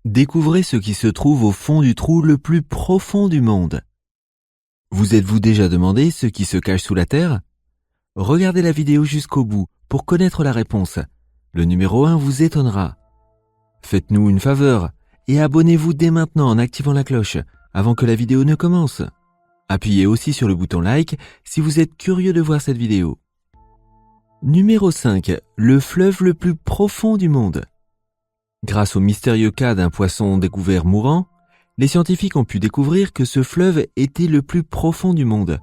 Découvrez ce qui se trouve au fond du trou le plus profond du monde. Vous êtes-vous déjà demandé ce qui se cache sous la Terre? Regardez la vidéo jusqu'au bout pour connaître la réponse. Le numéro 1 vous étonnera. Faites-nous une faveur et abonnez-vous dès maintenant en activant la cloche avant que la vidéo ne commence. Appuyez aussi sur le bouton like si vous êtes curieux de voir cette vidéo. Numéro 5. Le fleuve le plus profond du monde. Grâce au mystérieux cas d'un poisson découvert mourant, les scientifiques ont pu découvrir que ce fleuve était le plus profond du monde.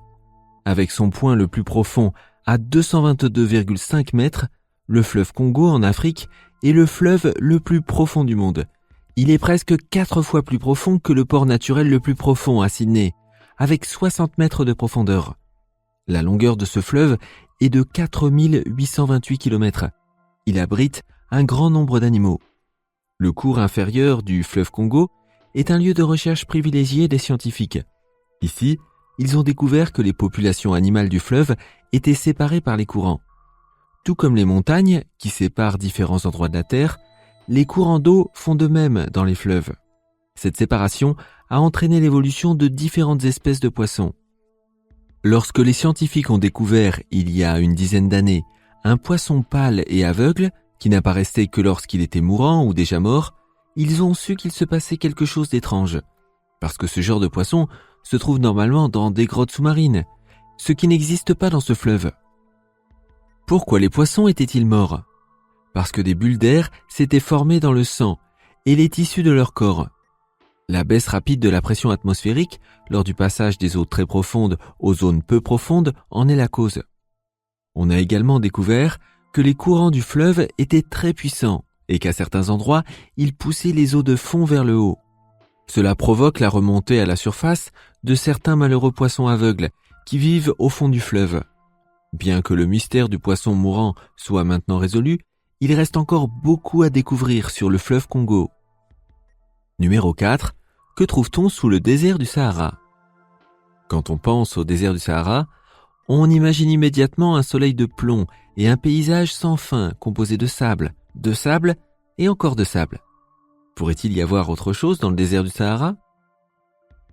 Avec son point le plus profond à 222,5 mètres, le fleuve Congo en Afrique est le fleuve le plus profond du monde. Il est presque 4 fois plus profond que le port naturel le plus profond à Sydney, avec 60 mètres de profondeur. La longueur de ce fleuve est de 4828 km. Il abrite un grand nombre d'animaux. Le cours inférieur du fleuve Congo est un lieu de recherche privilégié des scientifiques. Ici, ils ont découvert que les populations animales du fleuve étaient séparées par les courants. Tout comme les montagnes, qui séparent différents endroits de la Terre, les courants d'eau font de même dans les fleuves. Cette séparation a entraîné l'évolution de différentes espèces de poissons. Lorsque les scientifiques ont découvert, il y a une dizaine d'années, un poisson pâle et aveugle, qui n'apparaissait que lorsqu'il était mourant ou déjà mort, ils ont su qu'il se passait quelque chose d'étrange. Parce que ce genre de poisson se trouve normalement dans des grottes sous-marines, ce qui n'existe pas dans ce fleuve. Pourquoi les poissons étaient-ils morts? Parce que des bulles d'air s'étaient formées dans le sang et les tissus de leur corps. La baisse rapide de la pression atmosphérique lors du passage des eaux très profondes aux zones peu profondes en est la cause. On a également découvert que les courants du fleuve étaient très puissants et qu'à certains endroits, ils poussaient les eaux de fond vers le haut. Cela provoque la remontée à la surface de certains malheureux poissons aveugles qui vivent au fond du fleuve. Bien que le mystère du poisson mourant soit maintenant résolu, il reste encore beaucoup à découvrir sur le fleuve Congo. Numéro 4. Que trouve-t-on sous le désert du Sahara? Quand on pense au désert du Sahara, on imagine immédiatement un soleil de plomb et un paysage sans fin composé de sable et encore de sable. Pourrait-il y avoir autre chose dans le désert du Sahara?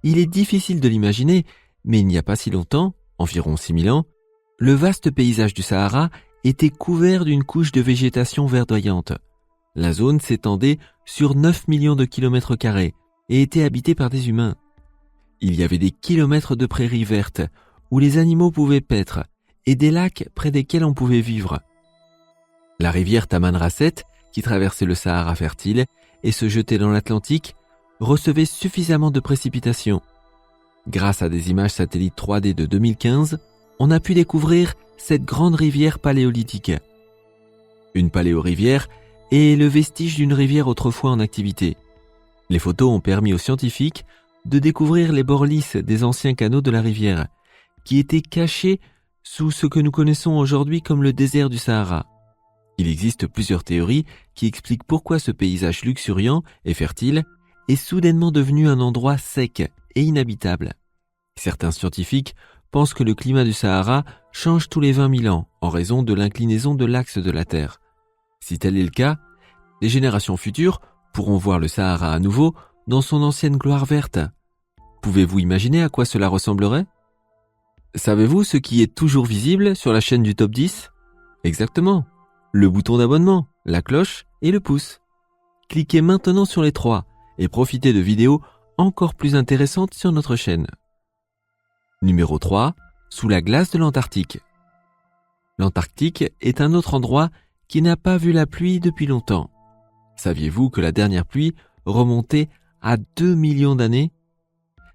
Il est difficile de l'imaginer, mais il n'y a pas si longtemps, environ 6000 ans, le vaste paysage du Sahara était couvert d'une couche de végétation verdoyante. La zone s'étendait sur 9 millions de kilomètres carrés et était habitée par des humains. Il y avait des kilomètres de prairies vertes où les animaux pouvaient paître et des lacs près desquels on pouvait vivre. La rivière Tamanrasset, qui traversait le Sahara fertile et se jetait dans l'Atlantique, recevait suffisamment de précipitations. Grâce à des images satellites 3D de 2015, on a pu découvrir cette grande rivière paléolithique. Une paléorivière est le vestige d'une rivière autrefois en activité. Les photos ont permis aux scientifiques de découvrir les bords lisses des anciens canaux de la rivière, qui étaient cachés sous ce que nous connaissons aujourd'hui comme le désert du Sahara. Il existe plusieurs théories qui expliquent pourquoi ce paysage luxuriant et fertile est soudainement devenu un endroit sec et inhabitable. Certains scientifiques pensent que le climat du Sahara change tous les 20 000 ans en raison de l'inclinaison de l'axe de la Terre. Si tel est le cas, les générations futures pourront voir le Sahara à nouveau dans son ancienne gloire verte. Pouvez-vous imaginer à quoi cela ressemblerait? Savez-vous ce qui est toujours visible sur la chaîne du Top 10? Exactement, le bouton d'abonnement, la cloche et le pouce. Cliquez maintenant sur les 3 et profitez de vidéos encore plus intéressantes sur notre chaîne. Numéro 3. Sous la glace de l'Antarctique. L'Antarctique est un autre endroit qui n'a pas vu la pluie depuis longtemps. Saviez-vous que la dernière pluie remontait à 2 millions d'années?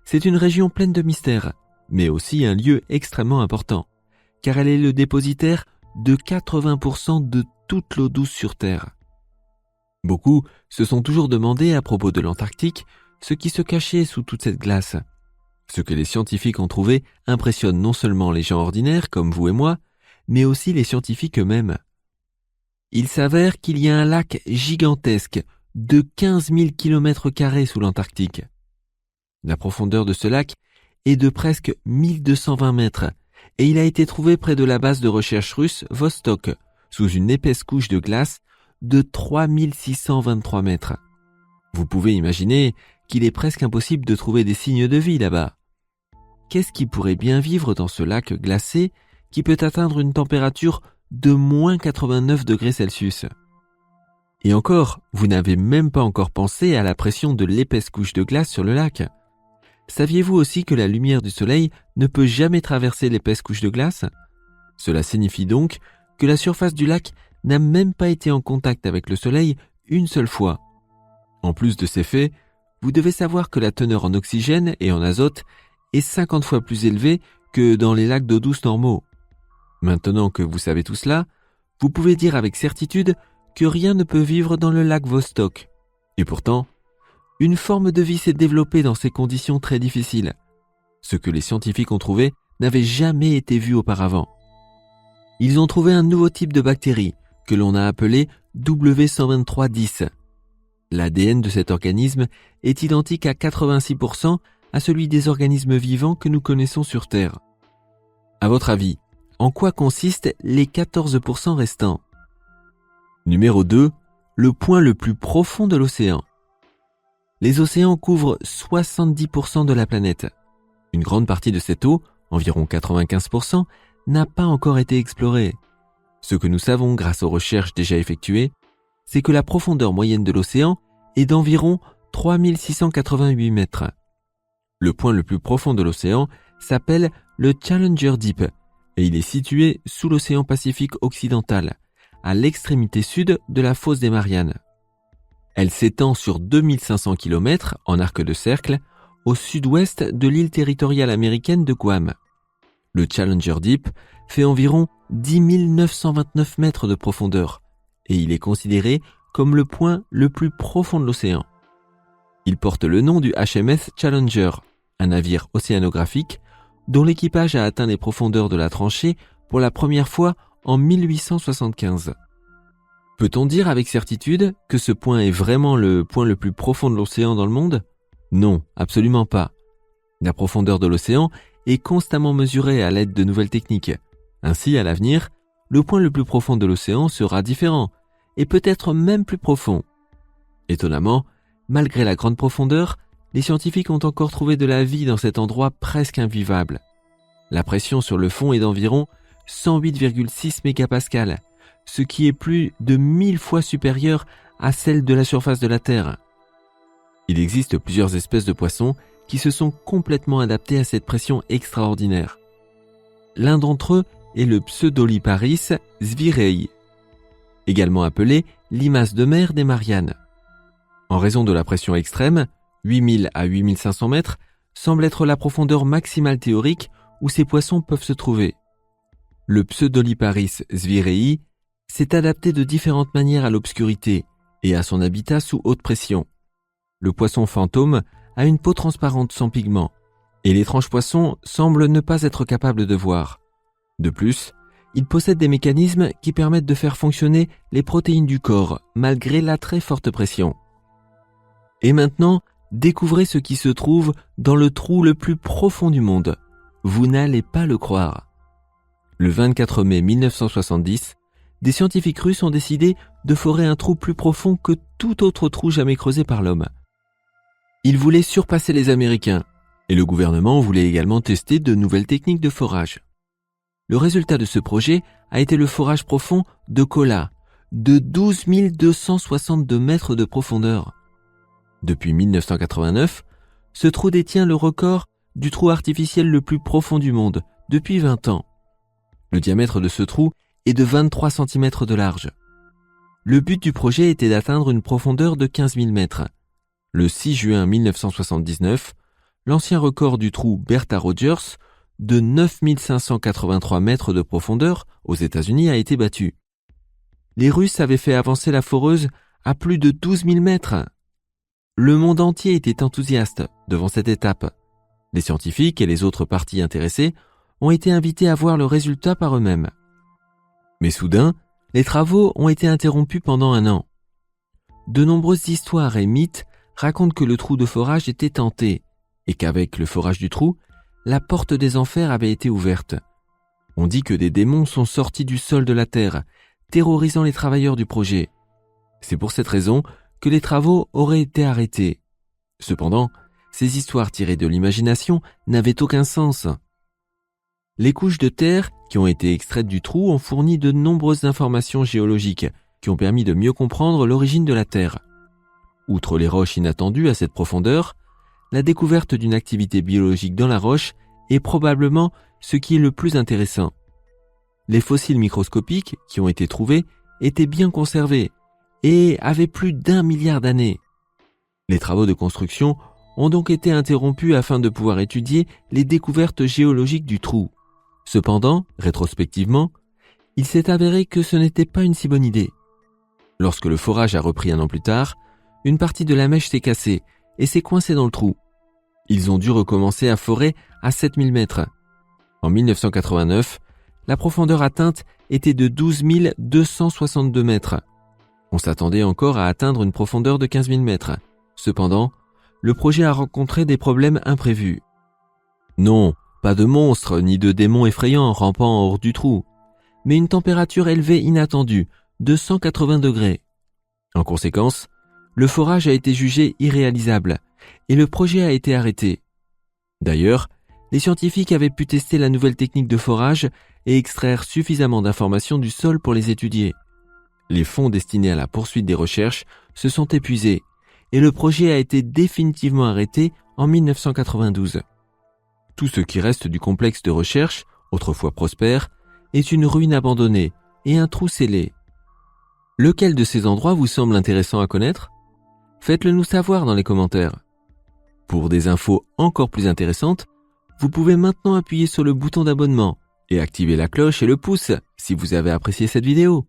C'est une région pleine de mystères, mais aussi un lieu extrêmement important, car elle est le dépositaire de 80% de toute l'eau douce sur Terre. Beaucoup se sont toujours demandé à propos de l'Antarctique ce qui se cachait sous toute cette glace. Ce que les scientifiques ont trouvé impressionne non seulement les gens ordinaires comme vous et moi, mais aussi les scientifiques eux-mêmes. Il s'avère qu'il y a un lac gigantesque de 15 000 km² sous l'Antarctique. La profondeur de ce lac est de presque 1220 mètres et il a été trouvé près de la base de recherche russe Vostok, sous une épaisse couche de glace de 3623 mètres. Vous pouvez imaginer qu'il est presque impossible de trouver des signes de vie là-bas. Qu'est-ce qui pourrait bien vivre dans ce lac glacé qui peut atteindre une température de moins 89 degrés Celsius? Et encore, vous n'avez même pas encore pensé à la pression de l'épaisse couche de glace sur le lac. Saviez-vous aussi que la lumière du soleil ne peut jamais traverser l'épaisse couche de glace? Cela signifie donc que la surface du lac n'a même pas été en contact avec le soleil une seule fois. En plus de ces faits, vous devez savoir que la teneur en oxygène et en azote est 50 fois plus élevée que dans les lacs d'eau douce normaux. Maintenant que vous savez tout cela, vous pouvez dire avec certitude que rien ne peut vivre dans le lac Vostok. Et pourtant, une forme de vie s'est développée dans ces conditions très difficiles. Ce que les scientifiques ont trouvé n'avait jamais été vu auparavant. Ils ont trouvé un nouveau type de bactérie que l'on a appelé W123-10. L'ADN de cet organisme est identique à 86% à celui des organismes vivants que nous connaissons sur Terre. À votre avis, en quoi consistent les 14% restants? Numéro 2, le point le plus profond de l'océan. Les océans couvrent 70% de la planète. Une grande partie de cette eau, environ 95%, n'a pas encore été explorée. Ce que nous savons grâce aux recherches déjà effectuées, c'est que la profondeur moyenne de l'océan est d'environ 3688 mètres. Le point le plus profond de l'océan s'appelle le Challenger Deep et il est situé sous l'océan Pacifique occidental, à l'extrémité sud de la fosse des Mariannes. Elle s'étend sur 2500 km en arc de cercle au sud-ouest de l'île territoriale américaine de Guam. Le Challenger Deep fait environ 10 929 mètres de profondeur et il est considéré comme le point le plus profond de l'océan. Il porte le nom du HMS Challenger, un navire océanographique dont l'équipage a atteint les profondeurs de la tranchée pour la première fois en 1875. Peut-on dire avec certitude que ce point est vraiment le point le plus profond de l'océan dans le monde? Non, absolument pas. La profondeur de l'océan est constamment mesurée à l'aide de nouvelles techniques. Ainsi, à l'avenir, le point le plus profond de l'océan sera différent et peut-être même plus profond. Étonnamment, malgré la grande profondeur, les scientifiques ont encore trouvé de la vie dans cet endroit presque invivable. La pression sur le fond est d'environ 108,6 mégapascales, ce qui est plus de 1000 fois supérieur à celle de la surface de la Terre. Il existe plusieurs espèces de poissons qui se sont complètement adaptés à cette pression extraordinaire. L'un d'entre eux est le Pseudoliparis zwirei, également appelé limace de mer des Mariannes. En raison de la pression extrême, 8000 à 8500 mètres semble être la profondeur maximale théorique où ces poissons peuvent se trouver. Le Pseudoliparis zwirei s'est adapté de différentes manières à l'obscurité et à son habitat sous haute pression. Le poisson fantôme a une peau transparente sans pigments et l'étrange poisson semble ne pas être capable de voir. De plus, il possède des mécanismes qui permettent de faire fonctionner les protéines du corps malgré la très forte pression. Et maintenant, découvrez ce qui se trouve dans le trou le plus profond du monde. Vous n'allez pas le croire. Le 24 mai 1970, des scientifiques russes ont décidé de forer un trou plus profond que tout autre trou jamais creusé par l'homme. Ils voulaient surpasser les Américains, et le gouvernement voulait également tester de nouvelles techniques de forage. Le résultat de ce projet a été le forage profond de Kola, de 12 262 mètres de profondeur. Depuis 1989, ce trou détient le record du trou artificiel le plus profond du monde, depuis 20 ans. Le diamètre de ce trou est de 23 cm de large. Le but du projet était d'atteindre une profondeur de 15 000 mètres. Le 6 juin 1979, l'ancien record du trou Bertha Rogers de 9 583 mètres de profondeur aux États-Unis a été battu. Les Russes avaient fait avancer la foreuse à plus de 12 000 mètres. Le monde entier était enthousiaste devant cette étape. Les scientifiques et les autres parties intéressées ont été invités à voir le résultat par eux-mêmes. Mais soudain, les travaux ont été interrompus pendant 1 an. De nombreuses histoires et mythes racontent que le trou de forage était hanté et qu'avec le forage du trou, la porte des enfers avait été ouverte. On dit que des démons sont sortis du sol de la terre, terrorisant les travailleurs du projet. C'est pour cette raison que les travaux auraient été arrêtés. Cependant, ces histoires tirées de l'imagination n'avaient aucun sens. Les couches de terre qui ont été extraites du trou ont fourni de nombreuses informations géologiques qui ont permis de mieux comprendre l'origine de la Terre. Outre les roches inattendues à cette profondeur, la découverte d'une activité biologique dans la roche est probablement ce qui est le plus intéressant. Les fossiles microscopiques qui ont été trouvés étaient bien conservés et avaient plus d'1 milliard d'années. Les travaux de construction ont donc été interrompus afin de pouvoir étudier les découvertes géologiques du trou. Cependant, rétrospectivement, il s'est avéré que ce n'était pas une si bonne idée. Lorsque le forage a repris 1 an plus tard, une partie de la mèche s'est cassée et s'est coincée dans le trou. Ils ont dû recommencer à forer à 7000 mètres. En 1989, la profondeur atteinte était de 12 262 mètres. On s'attendait encore à atteindre une profondeur de 15 000 mètres. Cependant, le projet a rencontré des problèmes imprévus. Non, pas de monstres ni de démons effrayants rampant hors du trou, mais une température élevée inattendue de 180 degrés. En conséquence, le forage a été jugé irréalisable et le projet a été arrêté. D'ailleurs, les scientifiques avaient pu tester la nouvelle technique de forage et extraire suffisamment d'informations du sol pour les étudier. Les fonds destinés à la poursuite des recherches se sont épuisés et le projet a été définitivement arrêté en 1992. Tout ce qui reste du complexe de recherche, autrefois prospère, est une ruine abandonnée et un trou scellé. Lequel de ces endroits vous semble intéressant à connaître ? Faites-le nous savoir dans les commentaires. Pour des infos encore plus intéressantes, vous pouvez maintenant appuyer sur le bouton d'abonnement et activer la cloche et le pouce si vous avez apprécié cette vidéo.